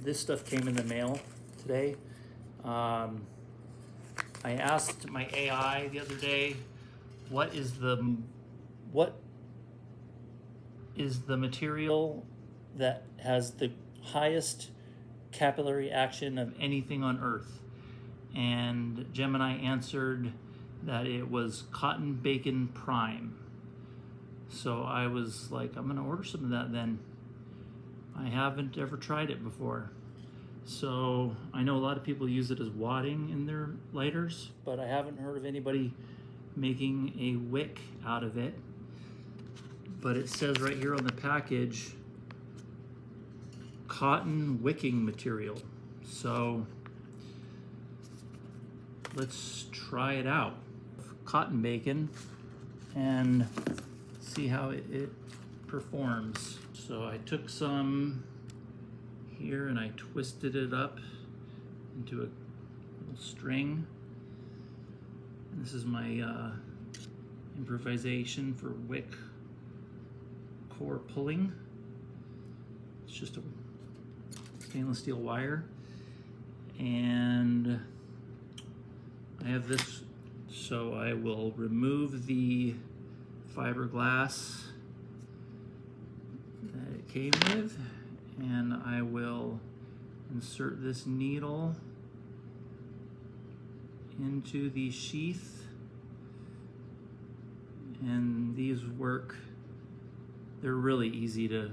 this stuff came in the mail today. I asked my AI the other day, what is the material that has the highest capillary action of anything on Earth? And Gemini answered that it was cotton bacon prime. So I was like, I'm gonna order some of that then. I haven't ever tried it before. So I know a lot of people use it as wadding in their lighters, but I haven't heard of anybody making a wick out of it. But it says right here on the package, cotton wicking material. So let's try it out. Cotton bacon and see how it performs. So I took some here and I twisted it up into a little string. And this is my improvisation for wick core pulling. It's just a stainless steel wire. And I have this, so I will remove the fiberglass that it came with, and I will insert this needle into the sheath. And these work, they're really easy to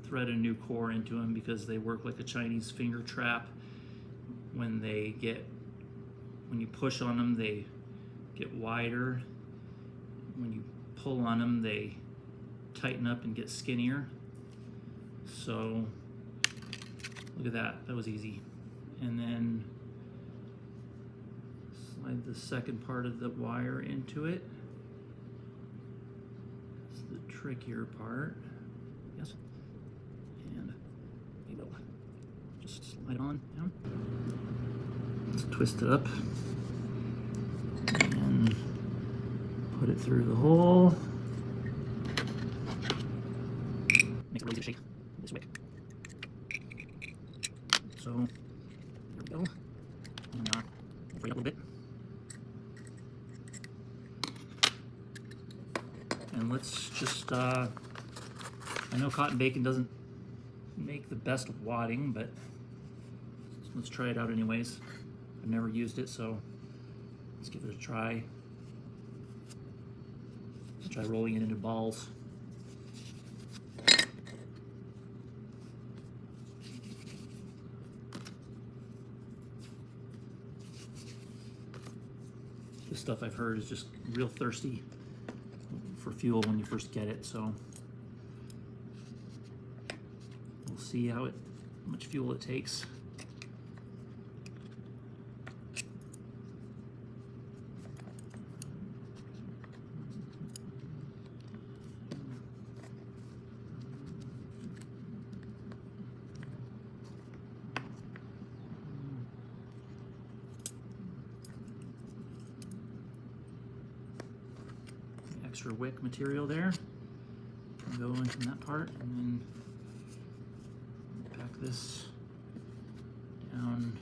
thread a new core into them because they work like a Chinese finger trap. When you push on them, they get wider. When you pull on them, they tighten up and get skinnier. So look at that, that was easy. And then slide the second part of the wire into it. It's the trickier part. Yes. And you go. Just slide on down. Let's twist it up and put it through the hole. Make it really easy to shake this wick. So there we go. And we'll bring it up a little bit. And let's just, I know cotton bacon doesn't make the best wadding, but let's try it out anyways. I've never used it, so let's give it a try. Let's try rolling it into balls. This stuff I've heard is just real thirsty for fuel when you first get it, so we'll see how much fuel it takes. Extra wick material there. Go into that part and then pack this down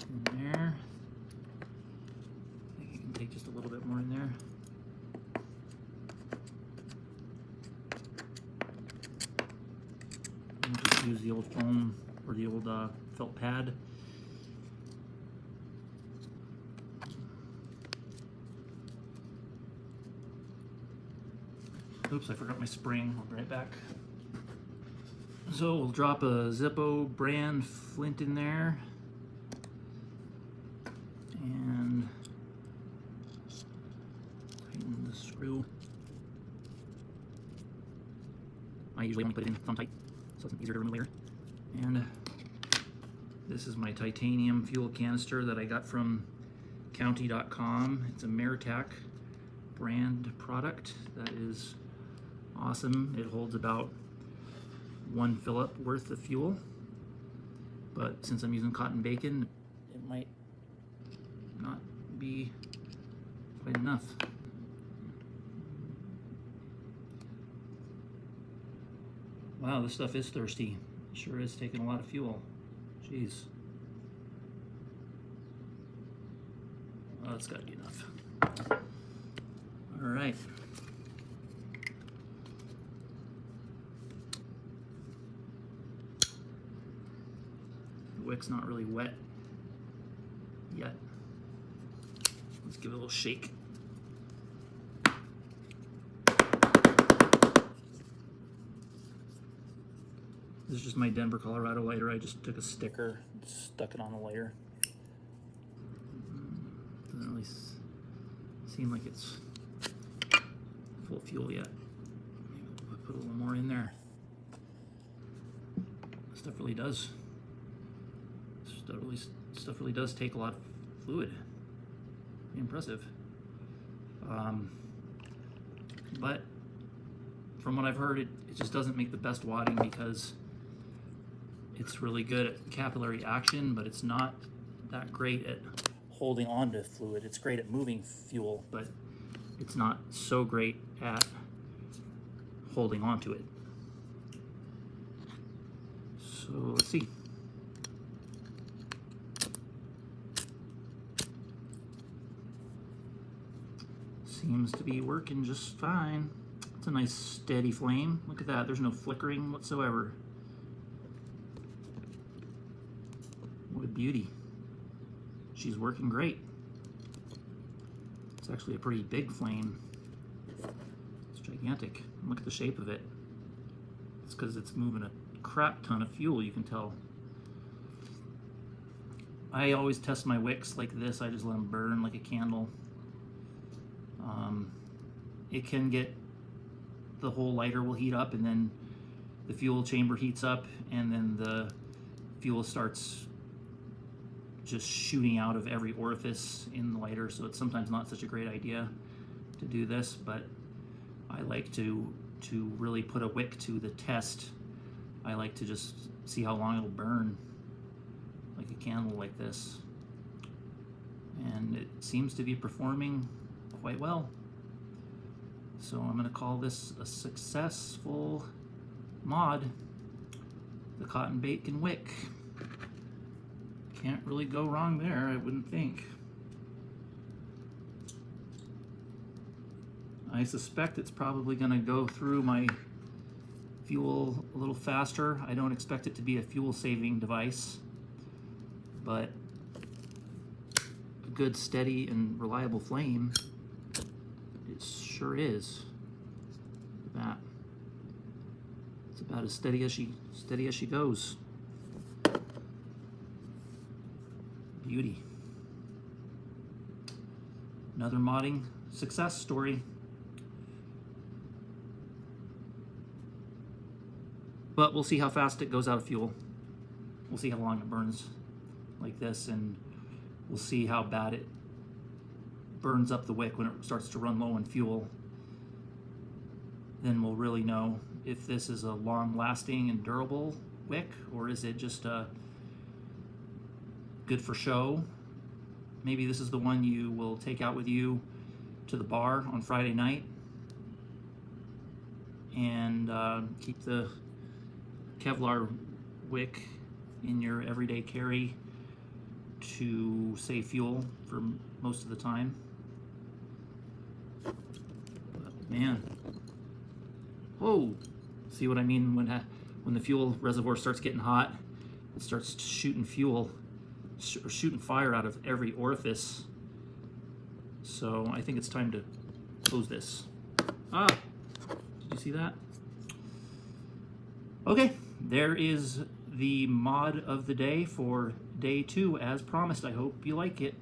in there. I think you can take just a little bit more in there. And we'll just use the old foam or the old felt pad. Oops, I forgot my spring. I'll be right back. So we'll drop a Zippo brand flint in there. And tighten the screw. I usually only put it in thumb tight, so it's easier to remove later. And this is my titanium fuel canister that I got from County.com. It's a Meritac brand product that is awesome. It holds about 1 fill-up worth of fuel, but since I'm using cotton bacon, it might not be quite enough. Wow, this stuff is thirsty. Sure is taking a lot of fuel. Jeez. Oh, that's got to be enough. All right. The wick's not really wet yet. Let's give it a little shake. This is just my Denver, Colorado lighter. I just took a sticker, stuck it on the lighter. Doesn't really seem like it's full of fuel yet. Maybe we'll put a little more in there. Stuff really does. Stuff really does take a lot of fluid. Pretty impressive. But from what I've heard, it just doesn't make the best wadding because it's really good at capillary action, but it's not that great at holding on to fluid. It's great at moving fuel, but it's not so great at holding on to it. So let's see. Seems to be working just fine. It's a nice steady flame. Look at that, there's no flickering whatsoever. What a beauty. She's working great. It's actually a pretty big flame. It's gigantic. Look at the shape of it. It's because it's moving a crap ton of fuel, you can tell. I always test my wicks like this. I just let them burn like a candle. It can get, the whole lighter will heat up, and then the fuel chamber heats up, and then the fuel starts just shooting out of every orifice in the lighter. So it's sometimes not such a great idea to do this, but I like to really put a wick to the test. I like to just see how long it'll burn, like a candle like this. And it seems to be performing quite well. So I'm going to call this a successful mod, the cotton bacon wick. Can't really go wrong there, I wouldn't think. I suspect it's probably going to go through my fuel a little faster. I don't expect it to be a fuel saving device, but a good, steady, and reliable flame it sure is. Look at that. It's about as steady as she goes. Beauty. Another modding success story. But we'll see how fast it goes out of fuel. We'll see how long it burns like this, and we'll see how bad it burns up the wick when it starts to run low on fuel. Then we'll really know if this is a long-lasting and durable wick, or is it just a good for show. Maybe this is the one you will take out with you to the bar on Friday night and keep the Kevlar wick in your everyday carry to save fuel for most of the time. But man, whoa! See what I mean when the fuel reservoir starts getting hot, it starts shooting fuel, shooting fire out of every orifice. So I think it's time to close this. Ah, did you see that? Okay, there is the mod of the day for day 2 as promised. I hope you like it.